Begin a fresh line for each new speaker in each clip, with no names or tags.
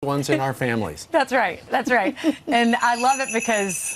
ones in our families.
That's right. That's right. And I love it because,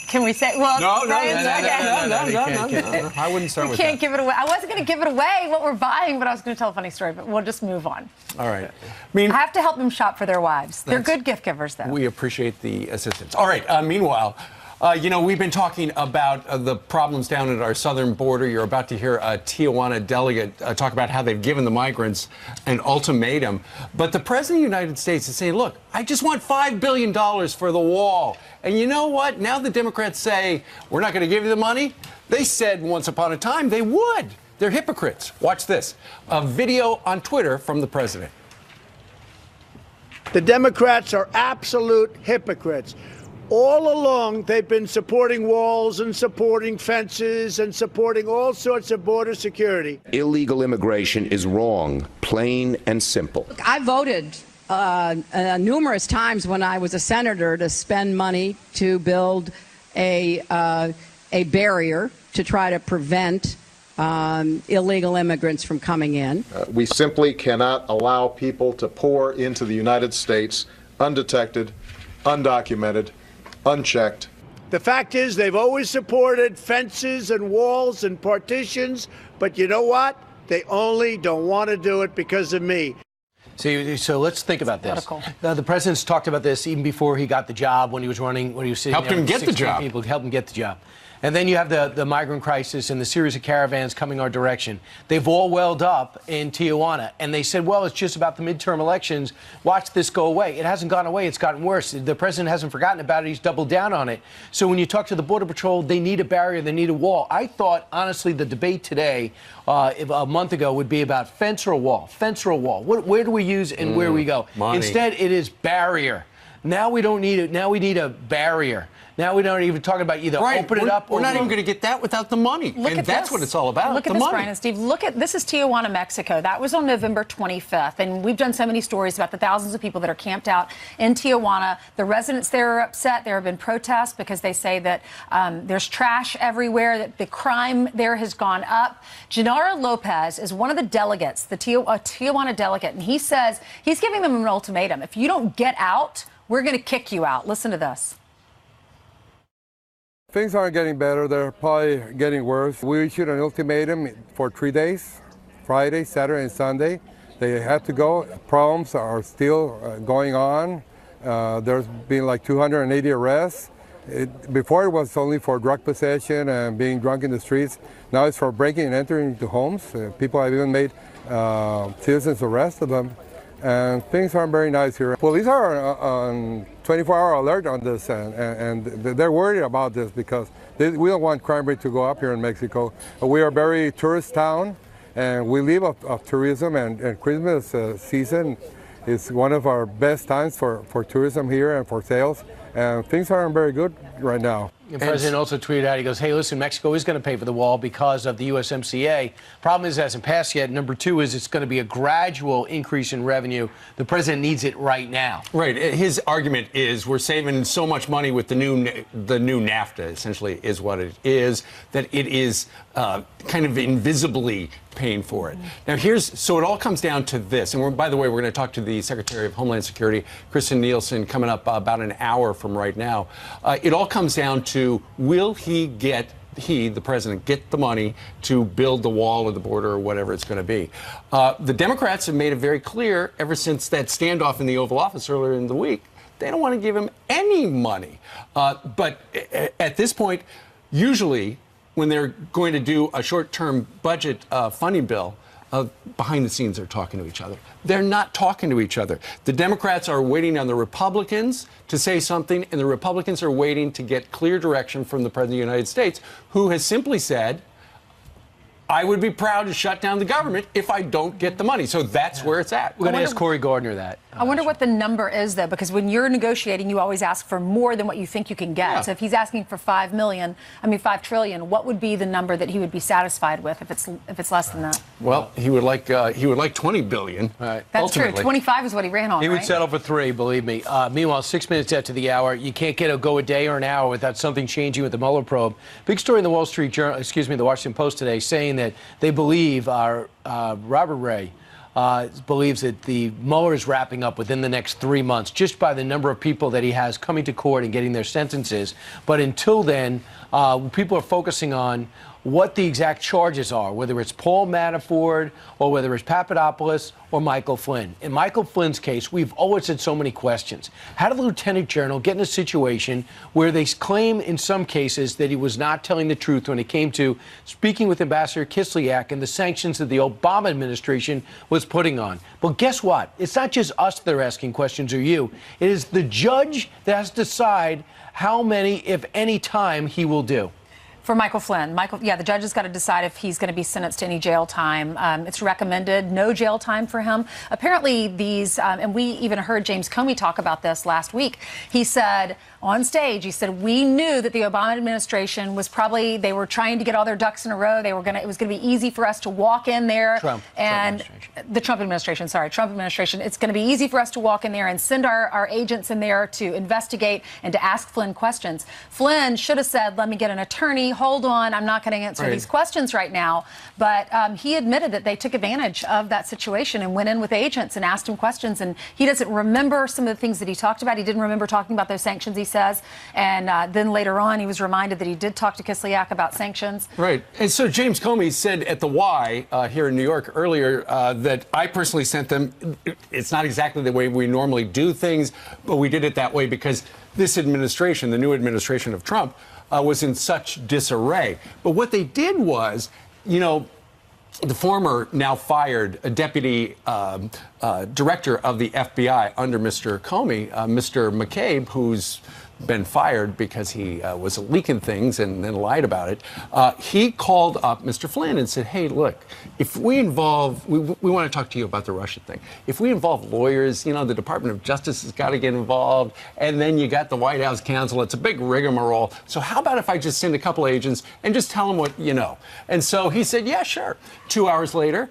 can we say, well,
No, I wouldn't start with that.
We can't give it away. I wasn't going to give it away, what we're buying, but I was going to tell a funny story, but we'll just move on.
All right.
I have to help them shop for their wives. They're good gift givers, though.
We appreciate the assistance. All right. Meanwhile, we've been talking about the problems down at our southern border. You're about to hear a Tijuana delegate talk about how they've given the migrants an ultimatum. But the president of the United States is saying, look, I just want $5 billion for the wall. And you know what? Now the Democrats say, we're not going to give you the money. They said once upon a time they would. They're hypocrites. Watch this. A video on Twitter from the president.
The Democrats are absolute hypocrites. All along, they've been supporting walls and supporting fences and supporting all sorts of border security.
Illegal immigration is wrong, plain and simple.
I voted numerous times when I was a senator to spend money to build a barrier to try to prevent illegal immigrants from coming in.
We simply cannot allow people to pour into the United States undetected, undocumented, unchecked.
The fact is, they've always supported fences and walls and partitions, but you know what? They only don't want to do it because of me.
So let's think about this. The president's talked about this even before he got the job, when he was running, when he was sitting
helped him get the job.
People helped him get the job. And then you have the migrant crisis and the series of caravans coming our direction. They've all welled up in Tijuana, and they said, well, it's just about the midterm elections. Watch this go away. It hasn't gone away. It's gotten worse. The president hasn't forgotten about it. He's doubled down on it. So when you talk to the Border Patrol, they need a barrier. They need a wall. I thought, honestly, the debate today, a month ago, would be about fence or a wall. Fence or a wall. Where do we use and where do we go?
Money.
Instead, it is barrier. Now we don't need it. Now we need a barrier. Now we don't even talk about either open it up or...
We're not even going to get that without the money. And that's what it's all about,
Look at this, Brian and Steve. Look at this is Tijuana, Mexico. That was on November 25th. And we've done so many stories about the thousands of people that are camped out in Tijuana. The residents there are upset. There have been protests because they say that there's trash everywhere, that the crime there has gone up. Genaro Lopez is one of the delegates, the Tijuana delegate, and he says he's giving them an ultimatum. If you don't get out, we're going to kick you out. Listen to this.
Things aren't getting better. They're probably getting worse. We issued an ultimatum for 3 days, Friday, Saturday, and Sunday. They had to go. Problems are still going on. There's been like 280 arrests. Before it was only for drug possession and being drunk in the streets. Now it's for breaking and entering into homes. People have even made citizens arrest of them. And things aren't very nice here. Police are on 24-hour alert on this, and they're worried about this because we don't want crime rate to go up here in Mexico. We are a very tourist town, and we live off tourism, and Christmas season is one of our best times for tourism here and for sales, and things aren't very good right now.
The president also tweeted out, he goes, hey, listen, Mexico is going to pay for the wall because of the USMCA. Problem is, it hasn't passed yet. Number two is it's going to be a gradual increase in revenue. The president needs it right now.
Right. His argument is we're saving so much money with the new NAFTA, essentially, is what it is, that it is kind of invisibly paying for it. Now, so it all comes down to this. And by the way, we're going to talk to the Secretary of Homeland Security, Kristen Nielsen, coming up about an hour from right now. It all comes down to, will the president, get the money to build the wall or the border or whatever it's going to be? The Democrats have made it very clear ever since that standoff in the Oval Office earlier in the week, they don't want to give him any money. But at this point, usually when they're going to do a short-term budget funding bill, behind the scenes, they're talking to each other. They're not talking to each other. The Democrats are waiting on the Republicans to say something, and the Republicans are waiting to get clear direction from the President of the United States, who has simply said, I would be proud to shut down the government if I don't get the money. So that's where it's at.
We're going to ask Cory Gardner that.
I wonder what the number is, though, because when you're negotiating, you always ask for more than what you think you can get. Yeah. So if he's asking for $5 trillion, what would be the number that he would be satisfied with if it's less than that?
Well, he would like $20 billion.
Right.
That's
ultimately
true. 25 is what he ran on.
He would settle for 3, believe me. Meanwhile, 6 minutes after the hour, you can't go a day or an hour without something changing with the Mueller probe. Big story in the the Washington Post today, saying that they believe Robert Ray believes that the Mueller is wrapping up within the next 3 months, just by the number of people that he has coming to court and getting their sentences. But until then, people are focusing on what the exact charges are, whether it's Paul Manafort or whether it's Papadopoulos or Michael Flynn. In Michael Flynn's case, we've always had so many questions. How did the Lieutenant General get in a situation where they claim in some cases that he was not telling the truth when it came to speaking with Ambassador Kislyak and the sanctions that the Obama administration was putting on? Well, guess what? It's not just us that are asking questions or you. It is the judge that has to decide how many, if any, time he will do.
For Michael Flynn, the judge has got to decide if he's going to be sentenced to any jail time. It's recommended no jail time for him. Apparently these, and we even heard James Comey talk about this last week. He said on stage, he said, we knew that the Obama administration was they were trying to get all their ducks in a row. It was going to be easy for us to walk in there. Trump administration. It's going to be easy for us to walk in there and send our agents in there to investigate and to ask Flynn questions. Flynn should have said, let me get an attorney. Hold on, I'm not going to answer these questions right now. But he admitted that they took advantage of that situation and went in with agents and asked him questions. And he doesn't remember some of the things that he talked about. He didn't remember talking about those sanctions, he says. And then later on, he was reminded that he did talk to Kislyak about sanctions.
Right. And so James Comey said at the Y here in New York earlier that I personally sent them. It's not exactly the way we normally do things, but we did it that way because this administration, the new administration of Trump, was in such disarray. But what they did was, the former, now fired, deputy director of the FBI under Mr. Comey, Mr. McCabe, who's been fired because he was leaking things and then lied about it. He called up Mr. Flynn and said, hey, look, if we want to talk to you about the Russia thing. If we involve lawyers, the Department of Justice has got to get involved. And then you got the White House counsel. It's a big rigmarole. So how about if I just send a couple agents and just tell them what you know? And so he said, yeah, sure. 2 hours later,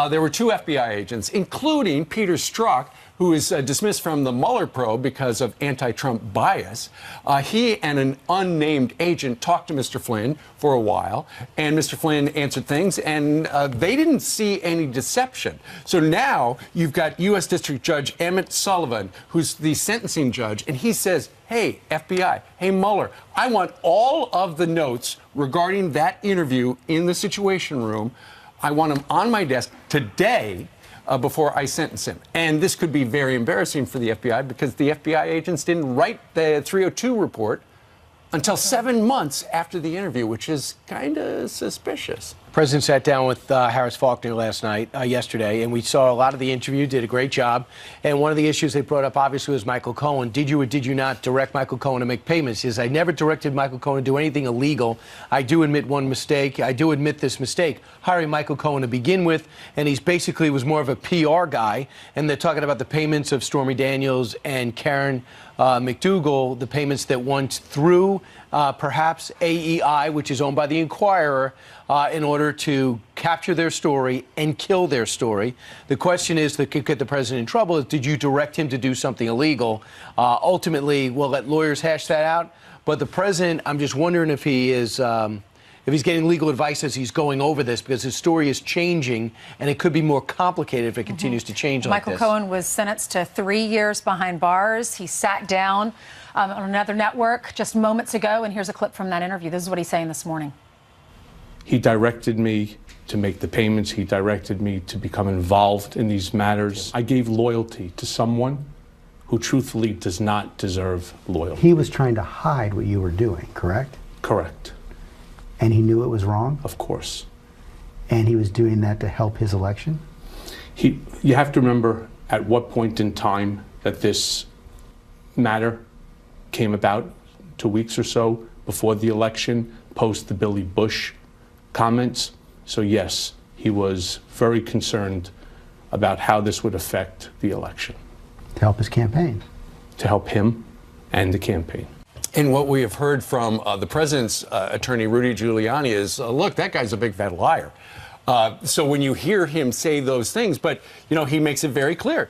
there were 2 FBI agents, including Peter Strzok, who is dismissed from the Mueller probe because of anti-Trump bias. He and an unnamed agent talked to Mr. Flynn for a while, and Mr. Flynn answered things, and they didn't see any deception. So now you've got U.S. District Judge Emmett Sullivan, who's the sentencing judge, and he says, hey, FBI, hey, Mueller, I want all of the notes regarding that interview in the Situation Room. I want them on my desk today, before I sentence him. And this could be very embarrassing for the FBI because the FBI agents didn't write the 302 report until 7 months after the interview, which is kind of suspicious.
The president sat down with Harris Faulkner yesterday, and we saw a lot of the interview, did a great job. And one of the issues they brought up, obviously, was Michael Cohen. Did you or did you not direct Michael Cohen to make payments? He says, I never directed Michael Cohen to do anything illegal. I do admit one mistake. I do admit this mistake, hiring Michael Cohen to begin with. And he's basically was more of a PR guy. And they're talking about the payments of Stormy Daniels and Karen McDougal, the payments that went through perhaps AEI, which is owned by the Inquirer, in order to capture their story and kill their story. The question is that could get the president in trouble is, did you direct him to do something illegal? Ultimately, we'll let lawyers hash that out. But the president, I'm just wondering if he is, if he's getting legal advice as he's going over this, because his story is changing, and it could be more complicated if it continues to change like this.
Michael Cohen was sentenced to 3 years behind bars. He sat down on another network just moments ago, and here's a clip from that interview. This is what he's saying this morning.
He directed me to make the payments. He directed me to become involved in these matters. I gave loyalty to someone who truthfully does not deserve loyalty.
He was trying to hide what you were doing, correct?
Correct.
And he knew it was wrong?
Of course.
And he was doing that to help his election?
You have to remember at what point in time that this matter came about, 2 weeks or so before the election, post the Billy Bush comments. So yes, he was very concerned about how this would affect the election.
To help his campaign?
To help him and the campaign.
And what we have heard from the president's attorney, Rudy Giuliani, is, look, that guy's a big fat liar. So when you hear him say those things, but, he makes it very clear.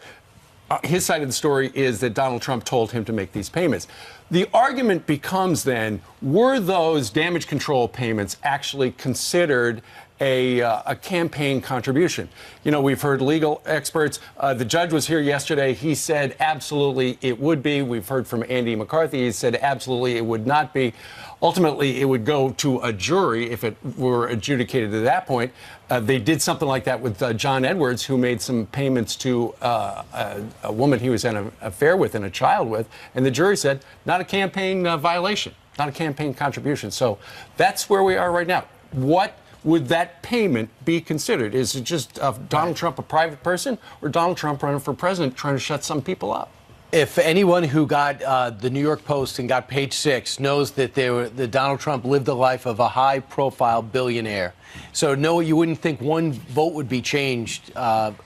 His side of the story is that Donald Trump told him to make these payments. The argument becomes then, were those damage control payments actually considered a campaign contribution. You know, we've heard legal experts. The judge was here yesterday. He said absolutely it would be. We've heard from Andy McCarthy. He said absolutely it would not be. Ultimately, it would go to a jury if it were adjudicated at that point. They did something like that with John Edwards, who made some payments to a woman he was in an affair with and a child with. And the jury said, not a campaign violation, not a campaign contribution. So that's where we are right now. What would that payment be considered? Is it just Donald Trump a private person, or Donald Trump running for president trying to shut some people up?
If anyone who got the New York Post and got Page Six knows that that Donald Trump lived the life of a high-profile billionaire. So no, you wouldn't think one vote would be changed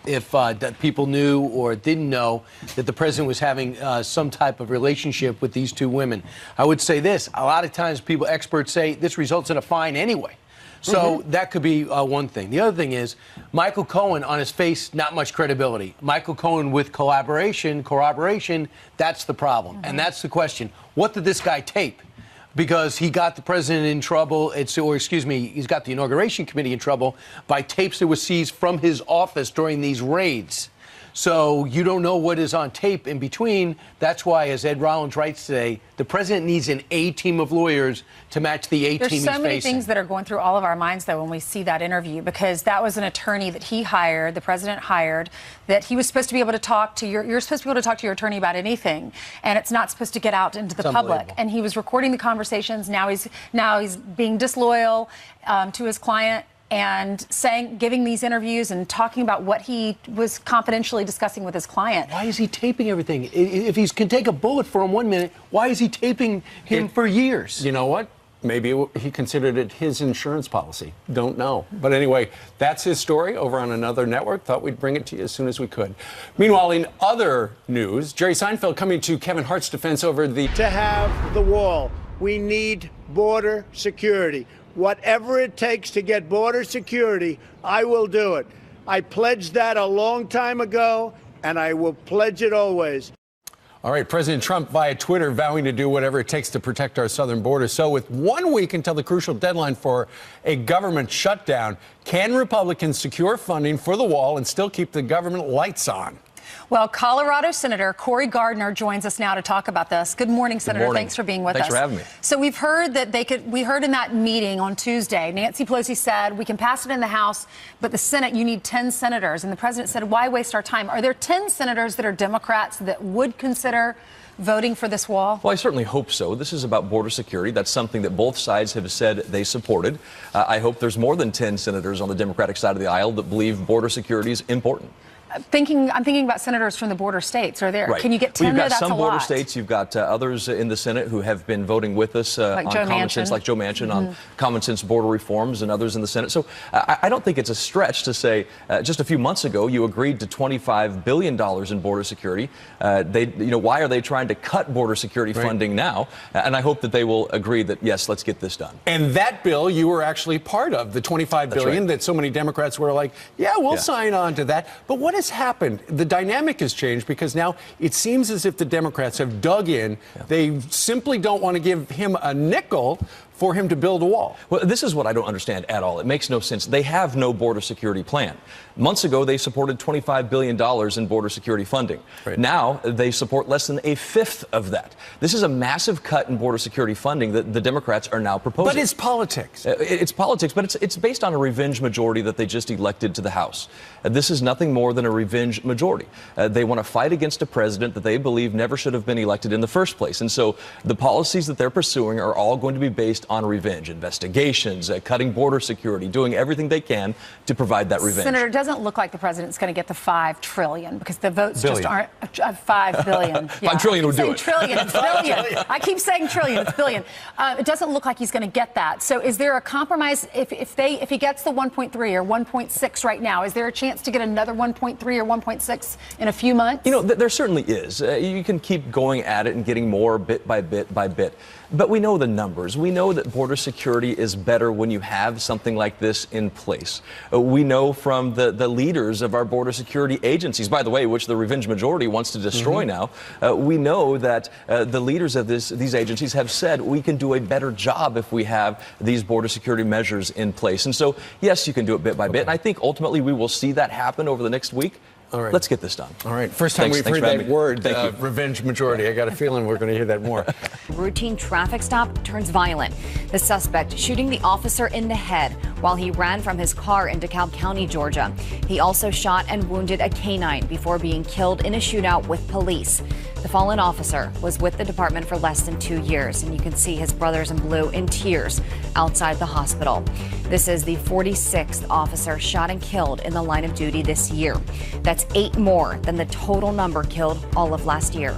if that people knew or didn't know that the president was having some type of relationship with these two women. I would say this: a lot of times, experts say this results in a fine anyway. So that could be one thing. The other thing is Michael Cohen, on his face, not much credibility. Michael Cohen with corroboration, that's the problem. And that's the question. What did this guy tape? Because he got the president in trouble, he's got the inauguration committee in trouble by tapes that were seized from his office during these raids. So you don't know what is on tape in between. That's why, as Ed Rollins writes today, the president needs an A team of lawyers to match the A team he's facing.
There's so many things that are going through all of our minds, though, when we see that interview, because that was an attorney that he hired, the president hired, that he was supposed to be able to talk to you're supposed to be able to talk to your attorney about anything, and it's not supposed to get out into the public. And he was recording the conversations. Now he's being disloyal to his client, and giving these interviews and talking about what he was confidentially discussing with his client.
Why is he taping everything? If he can take a bullet for him 1 minute, why is he taping him for years?
You know what? Maybe he considered it his insurance policy. Don't know. But anyway, that's his story over on another network. Thought we'd bring it to you as soon as we could. Meanwhile, in other news, Jerry Seinfeld coming to Kevin Hart's defense over the...
To have the wall, we need border security. Whatever it takes to get border security, I will do it. I pledged that a long time ago, and I will pledge it always.
All right, President Trump via Twitter vowing to do whatever it takes to protect our southern border. So with 1 week until the crucial deadline for a government shutdown, can Republicans secure funding for the wall and still keep the government lights on?
Well, Colorado Senator Cory Gardner joins us now to talk about this. Good morning, Senator. Good morning. Thanks for being with us.
Thanks for having me.
So we've heard that we heard in that meeting on Tuesday, Nancy Pelosi said we can pass it in the House, but the Senate, you need 10 senators. And the president said, why waste our time? Are there 10 senators that are Democrats that would consider voting for this wall?
Well, I certainly hope so. This is about border security. That's something that both sides have said they supported. I hope there's more than 10 senators on the Democratic side of the aisle that believe border security is important.
I'm thinking about senators from the border states. Are there?
Right.
Can you get 10?
Well, you've got
That's
some
a
border
lot.
states. You've got others in the Senate who have been voting with us on common sense, like Joe Manchin, on common sense border reforms, and others in the Senate. So I don't think it's a stretch to say just a few months ago you agreed to $25 billion in border security. Why are they trying to cut border security funding now? And I hope that they will agree that, yes, let's get this done.
And that bill you were actually part of, the $25 billion that so many Democrats were like, yeah, we'll sign on to that. But what has happened? The dynamic has changed because now it seems as if the Democrats have dug in. They simply don't want to give him a nickel for him to build a wall.
Well, this is what I don't understand at all. It makes no sense. They have no border security plan. Months ago, they supported $25 billion in border security funding. Right. Now, they support less than a fifth of that. This is a massive cut in border security funding that the Democrats are now proposing.
But it's politics.
It's politics, but it's based on a revenge majority that they just elected to the House. This is nothing more than a revenge majority. They want to fight against a president that they believe never should have been elected in the first place. And so the policies that they're pursuing are all going to be based on revenge, investigations, cutting border security, doing everything they can to provide that revenge.
Senator, it doesn't look like the president's going to get the $5 trillion because the votes just aren't $5 billion.
$5 trillion would do it.
Trillion, it's billion. I keep saying trillion, it's billion. It doesn't look like he's going to get that. So is there a compromise if he gets the 1.3 or 1.6 right now? Is there a chance to get another 1.3 or 1.6 in a few months?
You know, there certainly is. You can keep going at it and getting more bit by bit by bit. But we know the numbers. We know that border security is better when you have something like this in place. We know from the leaders of our border security agencies, by the way, which the revenge majority wants to destroy now, we know that the leaders of these agencies have said we can do a better job if we have these border security measures in place. And so, yes, you can do it bit by bit. And I think ultimately we will see that happen over the next week.
All right.
Let's get this done.
All right. First time we've heard that word, revenge majority. I got a feeling we're going to hear that more.
Routine traffic stop turns violent. The suspect shooting the officer in the head while he ran from his car in DeKalb County, Georgia. He also shot and wounded a canine before being killed in a shootout with police. The fallen officer was with the department for less than 2 years, and you can see his brothers in blue in tears outside the hospital. This is the 46th officer shot and killed in the line of duty this year. That's 8 more than the total number killed all of last year.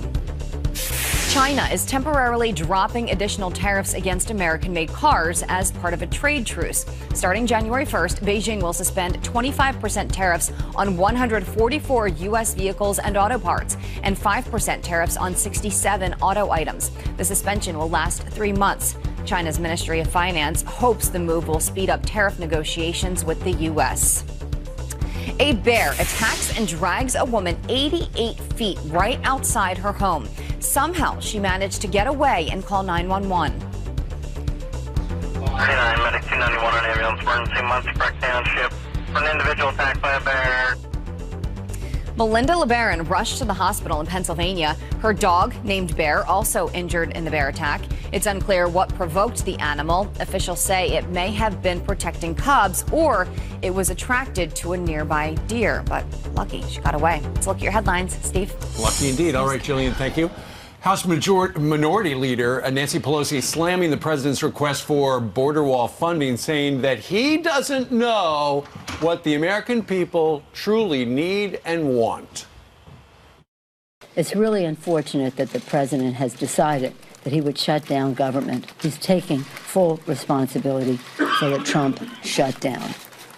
China is temporarily dropping additional tariffs against American-made cars as part of a trade truce. Starting January 1st, Beijing will suspend 25% tariffs on 144 U.S. vehicles and auto parts and 5% tariffs on 67 auto items. The suspension will last 3 months. China's Ministry of Finance hopes the move will speed up tariff negotiations with the U.S. A bear attacks and drags a woman 88 feet right outside her home. Somehow she managed to get away and call 911.
K9, Medic 291 on ambulance, emergency, Muncie Park Township. An individual attacked by a bear.
Melinda LeBaron rushed to the hospital in Pennsylvania. Her dog, named Bear, also injured in the bear attack. It's unclear what provoked the animal. Officials say it may have been protecting cubs or it was attracted to a nearby deer. But lucky she got away. Let's look at your headlines, Steve.
Lucky indeed. All right, Jillian, thank you. House Minority Leader Nancy Pelosi slamming the president's request for border wall funding, saying that he doesn't know what the American people truly need and want.
It's really unfortunate that the president has decided that he would shut down government. He's taking full responsibility for the Trump shutdown.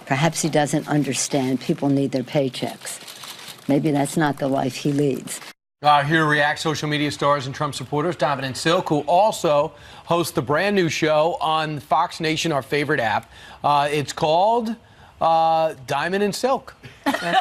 Perhaps he doesn't understand people need their paychecks. Maybe that's not the life he leads.
Here to react, social media stars and Trump supporters, Donovan Silk, who also hosts the brand new show on Fox Nation, our favorite app. It's called Diamond and Silk.
That's right.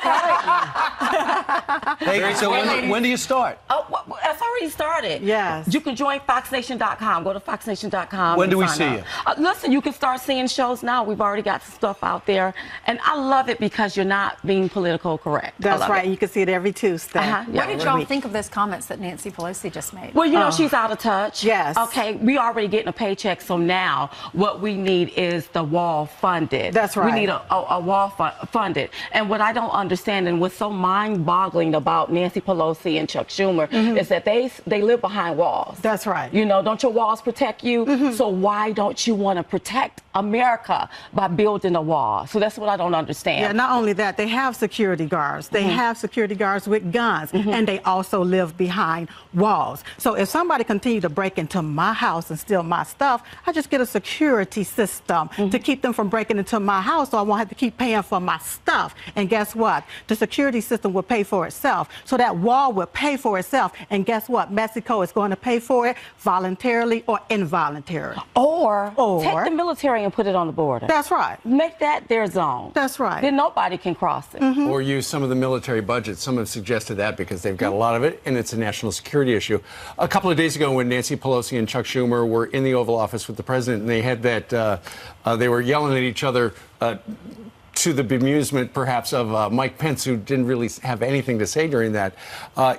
Hey, so when do you start?
Oh, well, it's already started.
Yes.
You can join FoxNation.com. Go to FoxNation.com.
When do we see you?
Listen, you can start seeing shows now. We've already got stuff out there. And I love it because you're not being political correct.
That's right. You can see it every Tuesday.
Yeah.
What did y'all think of those comments that Nancy Pelosi just made?
Well, you know, she's out of touch.
Yes.
Okay, we already getting a paycheck, so now what we need is the wall funded.
That's right.
We need a wall funded. And what I don't understand and what's so mind-boggling about Nancy Pelosi and Chuck Schumer is that they live behind walls.
That's right.
You know, don't your walls protect you? So why don't you want to protect America by building a wall? So that's what I don't understand.
Yeah, not only that, they have security guards. They have security guards with guns, and they also live behind walls. So if somebody continue to break into my house and steal my stuff, I just get a security system to keep them from breaking into my house, so I won't have to keep paying for my stuff. And guess what? The security system will pay for itself. So that wall will pay for itself. And guess what? Mexico is going to pay for it voluntarily or involuntarily.
Or take the military and put it on the border.
That's right.
Make that their zone.
That's right.
Then nobody can cross it.
Or use some of the military budget. Some have suggested that because they've got a lot of it, and it's a national security issue. A couple of days ago when Nancy Pelosi and Chuck Schumer were in the Oval Office with the president, and they had that, they were yelling at each other to the bemusement, perhaps, of Mike Pence, who didn't really have anything to say during that,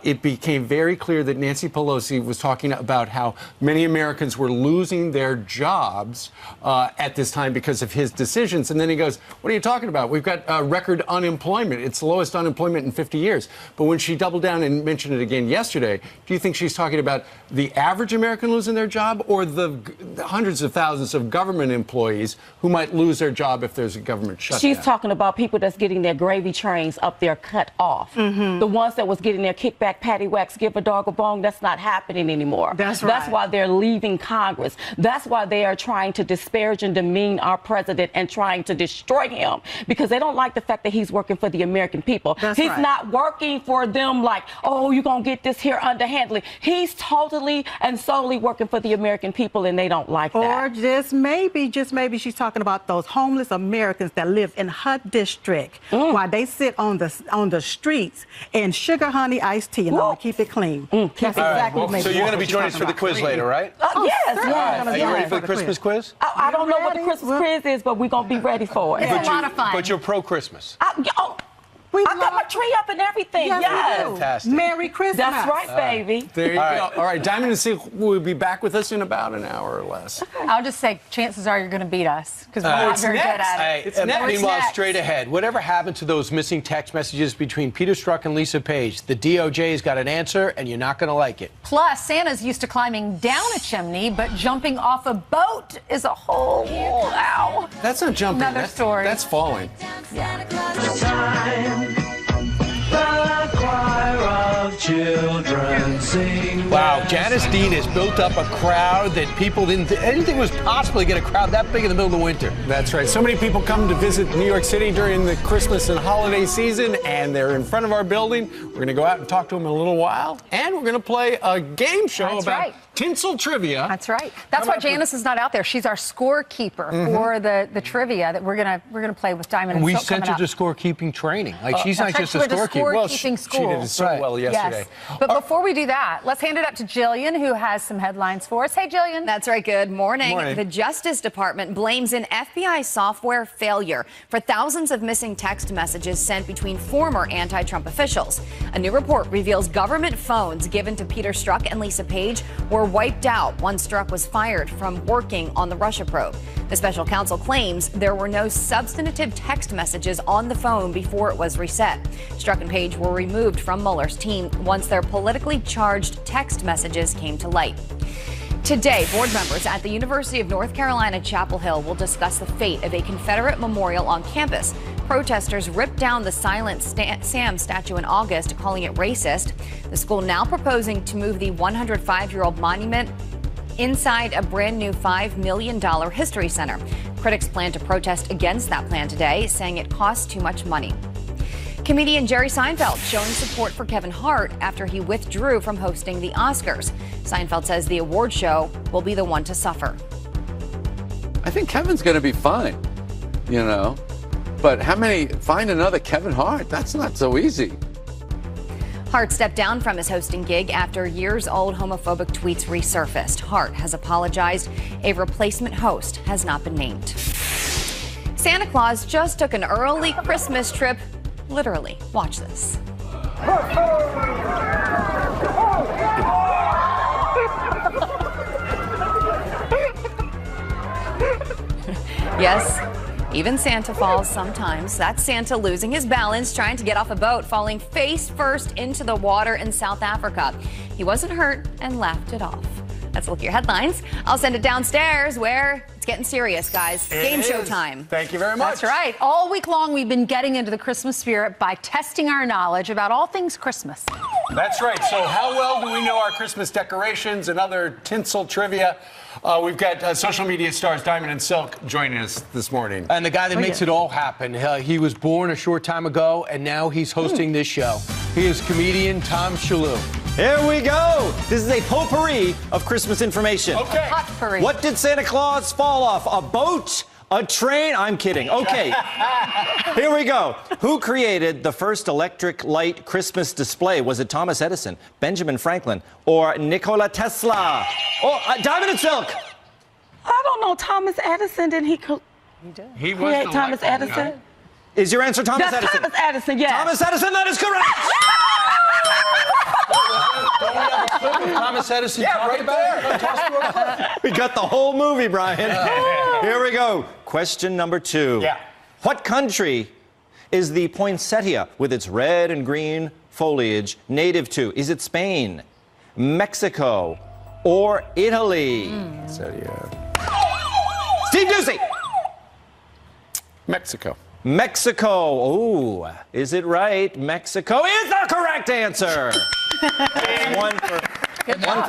it became very clear that Nancy Pelosi was talking about how many Americans were losing their jobs at this time because of his decisions. And then he goes, what are you talking about? We've got record unemployment. It's the lowest unemployment in 50 years. But when she doubled down and mentioned it again yesterday, do you think she's talking about the average American losing their job or the hundreds of thousands of government employees who might lose their job if there's a government shutdown?
She's talking about people that's getting their gravy trains up there cut off. The ones that was getting their kickback, patty whacks, give a dog a bone, that's not happening anymore.
That's right.
That's why they're leaving Congress. That's why they are trying to disparage and demean our president and trying to destroy him, because they don't like the fact that he's working for the American people.
That's
he's
right.
not working for them like, oh, you're going to get this here underhandedly. He's totally and solely working for the American people, and they don't like that.
Or just maybe she's talking about those homeless Americans that live in her district while they sit on the streets and sugar honey iced tea and all to keep it clean. That's exactly what
So you're going to be joining us for the quiz later, right?
Yes.
Are you ready for the Christmas quiz?
I don't know what the Christmas quiz is, but we're going to be ready for it.
It's a lot of fun.
But you're pro-Christmas.
I got my tree up and everything.
Yes, we do.
Fantastic.
Merry Christmas.
That's right, baby.
There you go. All right, Diamond and Silk will be back with us in about an hour or less.
I'll just say chances are you're going to beat us because we're not very good at it.
Meanwhile, straight ahead, whatever happened to those missing text messages between Peter Strzok and Lisa Page? The DOJ's got an answer, and you're not going to like it.
Plus, Santa's used to climbing down a chimney, but jumping off a boat is a whole wow.
That's not jumping.
Another story.
That's falling.
The choir of children sing.
Wow, Janice Dean has built up a crowd that people didn't think was possible to get a crowd that big in the middle of the winter.
That's right. So many people come to visit New York City during the Christmas and holiday season, and they're in front of our building. We're going to go out and talk to them in a little while, and we're going to play a game show about tinsel trivia.
That's right. That's why Janice is not out there. She's our scorekeeper for the trivia that we're gonna play with Diamond.
And we
Silk
sent her
coming
to
up.
scorekeeping training. Like she's not just a
scorekeeper.
scorekeeper.
Keeping
she did so well yesterday.
Yes. But before we do that, let's hand it up to Jillian, who has some headlines for us. Hey, Jillian.
That's right. Good morning.
Morning.
The Justice Department blames an FBI software failure for thousands of missing text messages sent between former anti-Trump officials. A new report reveals government phones given to Peter Strzok and Lisa Page were wiped out once Strzok was fired from working on the Russia probe. The special counsel claims there were no substantive text messages on the phone before it was reset. Strzok and Page were removed from Mueller's team once their politically charged text messages came to light. Today, board members at the University of North Carolina, Chapel Hill will discuss the fate of a Confederate memorial on campus. Protesters ripped down the Silent Sam statue in August, calling it racist. The school now proposing to move the 105-year-old monument inside a brand new $5 million history center. Critics plan to protest against that plan today, saying it costs too much money. Comedian Jerry Seinfeld showing support for Kevin Hart after he withdrew from hosting the Oscars. Seinfeld says the award show will be the one to suffer.
I think Kevin's going to be fine, you know. But find another Kevin Hart? That's not so easy.
Hart stepped down from his hosting gig after years-old homophobic tweets resurfaced. Hart has apologized. A replacement host has not been named. Santa Claus just took an early Christmas trip, literally. Watch this. Yes. Even Santa falls sometimes. That's Santa losing his balance, trying to get off a boat, falling face first into the water in South Africa. He wasn't hurt and laughed it off. That's a look at your headlines. I'll send it downstairs where it's getting serious, guys. Game show time.
Thank you very much.
That's right. All week long, we've been getting into the Christmas spirit by testing our knowledge about all things Christmas.
That's right. So how well do we know our Christmas decorations and other tinsel trivia? We've got social media stars Diamond and Silk joining us this morning.
And the guy that makes it all happen. He was born a short time ago, and now he's hosting this show. He is comedian Tom Shalhoub.
Here we go. This is a potpourri of Christmas information.
Okay.
Potpourri.
What did Santa Claus fall off? A boat? A train? I'm kidding. Okay. Here we go. Who created the first electric light Christmas display? Was it Thomas Edison, Benjamin Franklin, or Nikola Tesla? Oh, Diamond and Silk.
I don't know. Thomas Edison, did he
He was
create
the
Thomas
light bulb
Edison?
guy.
Is your answer Thomas
That's
Edison?
Thomas Edison, yes.
Thomas Edison, that is correct.
Thomas Edison.
Yeah, right there.
We got the whole movie, Brian. Here we go. Question number 2.
Yeah.
What country is the poinsettia with its red and green foliage native to? Is it Spain, Mexico, or Italy?
So,
Steve Doocy.
Mexico.
Mexico. Ooh, is it right? Mexico is the correct answer. One for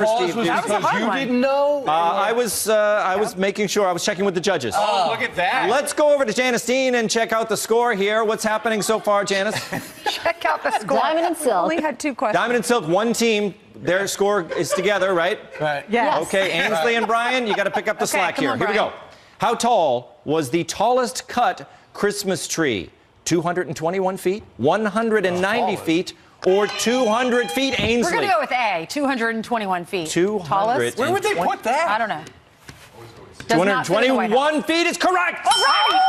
Steve.
Because you didn't know?
I was making sure. I was checking with the judges.
Oh, look at that.
Let's go over to Janice Dean and check out the score here. What's happening so far, Janice?
Check out the score.
Diamond and Silk.
We only had 2 questions.
Diamond and Silk, one team. Their score is together, right?
Right.
Yes.
Okay, Ainsley and Brian, you got to pick up the slack here.
on,
Here we go. How tall was the tallest cut Christmas tree? 221 feet, 190 feet, or 200 feet, Ainsley?
We're going to go with A, 221 feet.
200.
Tallest?
Where would they put that?
I don't know. Does not fit in the White House.
221 feet is correct.
All right.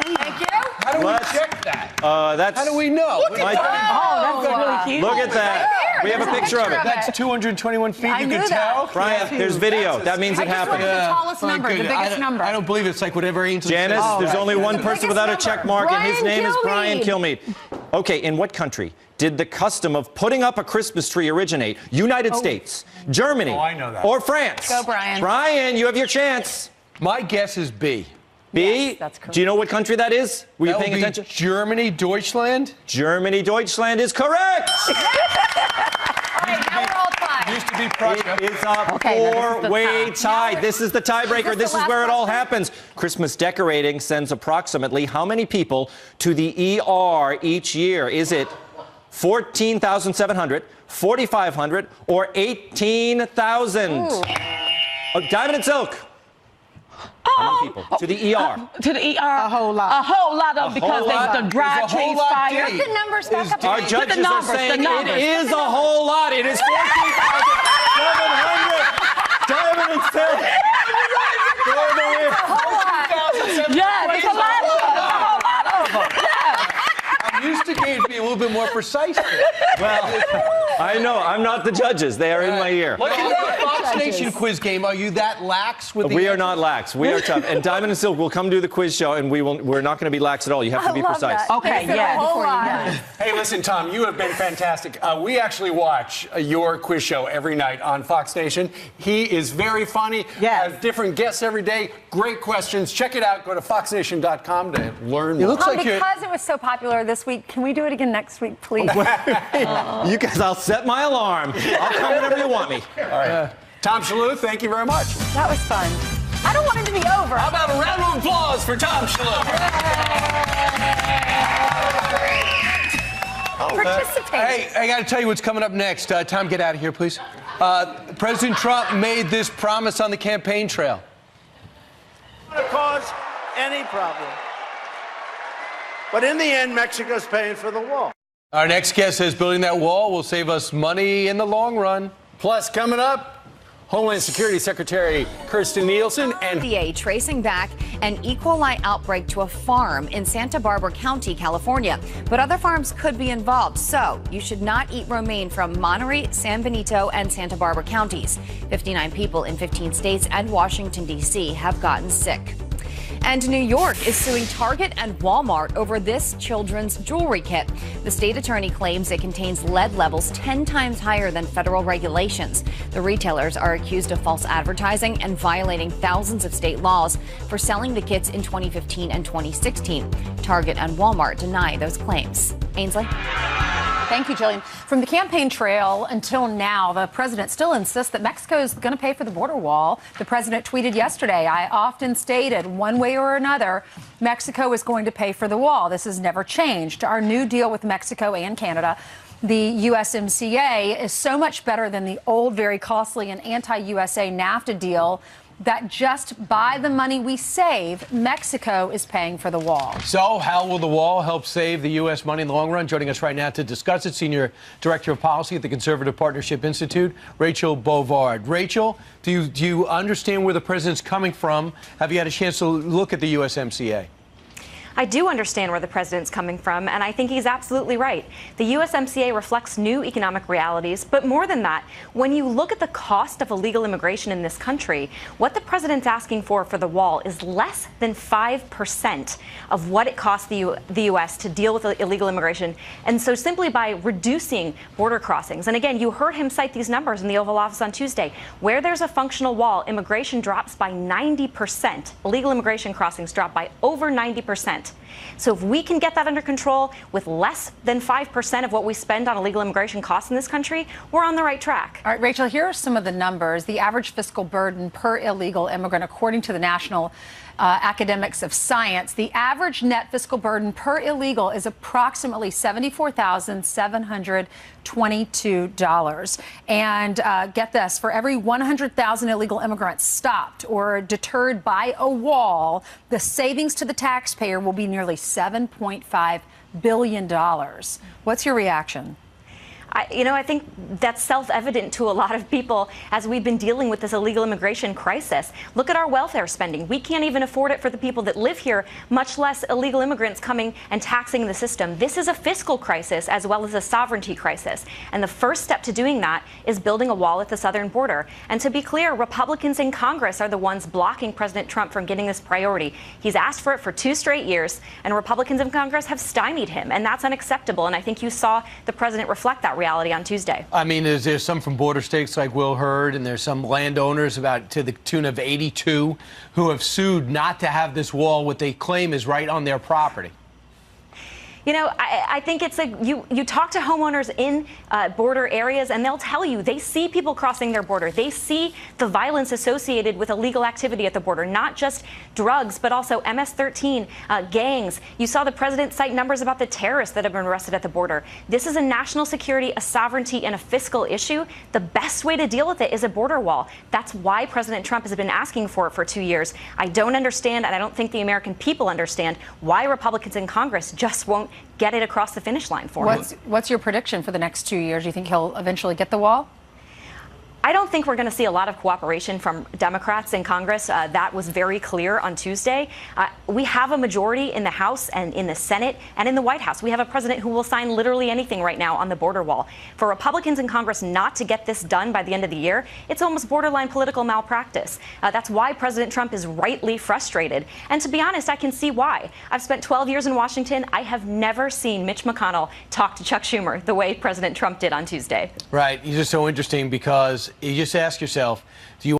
Thank you.
How do we check that?
That's,
How do we know?
Look at that.
That's really cute.
Look at that.
Right there.
We have a
There's
picture of it.
That's 221 feet.
I
You
knew
can
that.
tell.
Brian, there's video. That means it
I just wanted
happened.
the tallest number, the biggest number.
I don't believe it's like whatever Ainsley
Janice,
says.
there's only one person
Biggest
without a
number.
check mark, and his
Brian
name is Brian
Kilmeade.
Kilmeade. Okay, in what country did the custom of putting up a Christmas tree originate? United States, Germany,
Oh, I know that.
or France?
Go, Brian.
Brian, you have your chance.
My guess is B.
B?
Yes, that's correct.
Do you know what country that is? Were you
That would
paying
be
attention?
Germany, Deutschland.
Germany, Deutschland is correct.
All right, now we're all tied.
Used to be Prussia.
It is a
Okay, now this is the
four-way
tie.
tie. This is the tiebreaker.
Is this
This
the
is where it
last
all
question?
happens. Christmas decorating sends approximately how many people to the ER each year? Is it 14,700, 4,500, or 18,000? Diamond and Silk. How many people to the ER?
To the ER.
A whole lot.
A whole lot of because
whole lot.
the dry
There's a whole
trees
lot,
fire.
Diddy.
Put the numbers back up.
Our
there.
judges are
numbers, the
saying
numbers.
it is a whole lot. It is 14,700. Diamond and Silk. They're the winner.
Yeah, it's a lot of them. It's a whole lot of them.
I'm used to games being a little bit more precise.
Well, I know. I'm not the judges. They are in my ear.
Like in the Fox Nation quiz game, are you that lax with the
We are
answers?
not lax. We are tough. And Diamond and Silk will come do the quiz show, and we're not going to be lax at all. You have to be
I love
precise.
that.
Okay,
They said
yeah,
a whole
before you
lot.
Hey, listen, Tom, you have been fantastic. We actually watch your quiz show every night on Fox Nation. He is very funny.
Yes.
Has different guests every day. Great questions. Check it out. Go to foxnation.com to learn
It
more.
looks
Tom,
like you're.
because it was so popular this week, can we do it again next week, please?
You guys, I'll set my alarm. I'll come whenever you want me.
All right. Tom Shalhoub, thank you very much.
That was fun. I don't want it to be over.
How about a round of applause for Tom Shalhoub?
Participate.
Hey, I got to tell you what's coming up next. Tom, get out of here, please. President Trump made this promise on the campaign trail.
To cause any problem. But in the end, Mexico's paying for the wall.
Our next guest says building that wall will save us money in the long run.
Plus, coming up, Homeland Security Secretary Kirstjen Nielsen and
FDA tracing back an E. coli outbreak to a farm in Santa Barbara County, California. But other farms could be involved, so you should not eat romaine from Monterey, San Benito, and Santa Barbara counties. 59 people in 15 states and Washington, D.C. have gotten sick. And New York is suing Target and Walmart over this children's jewelry kit. The state attorney claims it contains lead levels 10 times higher than federal regulations. The retailers are accused of false advertising and violating thousands of state laws for selling the kits in 2015 and 2016. Target and Walmart deny those claims. Ainsley?
Thank you, Jillian. From the campaign trail until now, the president still insists that Mexico is going to pay for the border wall. The president tweeted yesterday, I often stated one way or another, Mexico is going to pay for the wall. This has never changed. Our new deal with Mexico and Canada, the USMCA, is so much better than the old, very costly and anti-USA NAFTA deal that just by the money we save, Mexico is paying for the wall.
So how will the wall help save the U.S. money in the long run? Joining us right now to discuss it, Senior Director of Policy at the Conservative Partnership Institute, Rachel Bovard. Rachel, do you understand where the president's coming from? Have you had a chance to look at the USMCA?
I do understand where the president's coming from, and I think he's absolutely right. The USMCA reflects new economic realities, but more than that, when you look at the cost of illegal immigration in this country, what the president's asking for the wall is less than 5% of what it costs the U.S. to deal with illegal immigration. And so simply by reducing border crossings, and again, you heard him cite these numbers in the Oval Office on Tuesday, where there's a functional wall, immigration drops by 90%. Illegal immigration crossings drop by over 90%. can't. So if we can get that under control with less than 5% of what we spend on illegal immigration costs in this country, we're on the right track.
All right, Rachel, here are some of the numbers. The average fiscal burden per illegal immigrant, according to the National Academics of Science, the average net fiscal burden per illegal is approximately $74,722. And get this, for every 100,000 illegal immigrants stopped or deterred by a wall, the savings to the taxpayer will be nearly $7.5 billion. What's your reaction?
I think that's self-evident to a lot of people as we've been dealing with this illegal immigration crisis. Look at our welfare spending. We can't even afford it for the people that live here, much less illegal immigrants coming and taxing the system. This is a fiscal crisis as well as a sovereignty crisis. And the first step to doing that is building a wall at the southern border. And to be clear, Republicans in Congress are the ones blocking President Trump from getting this priority. He's asked for it for 2 straight years, and Republicans in Congress have stymied him. And that's unacceptable. And I think you saw the president reflect that reality on Tuesday.
I mean, there's some from border states like Will Hurd, and there's some landowners about to the tune of 82 who have sued not to have this wall, what they claim is right on their property.
I think it's you talk to homeowners in border areas, and they'll tell you they see people crossing their border. They see the violence associated with illegal activity at the border, not just drugs, but also MS-13, gangs. You saw the president cite numbers about the terrorists that have been arrested at the border. This is a national security, a sovereignty, and a fiscal issue. The best way to deal with it is a border wall. That's why President Trump has been asking for it for 2 years. I don't understand, and I don't think the American people understand, why Republicans in Congress just won't get it across the finish line for him.
What's your prediction for the next 2 years? Do you think he'll eventually get the wall?
I don't think we're going to see a lot of cooperation from Democrats in Congress. That was very clear on Tuesday. We have a majority in the House and in the Senate and in the White House. We have a president who will sign literally anything right now on the border wall. For Republicans in Congress not to get this done by the end of the year, it's almost borderline political malpractice. That's why President Trump is rightly frustrated. And to be honest, I can see why. I've spent 12 years in Washington. I have never seen Mitch McConnell talk to Chuck Schumer the way President Trump did on Tuesday.
Right. It's just so interesting because you just ask yourself, do you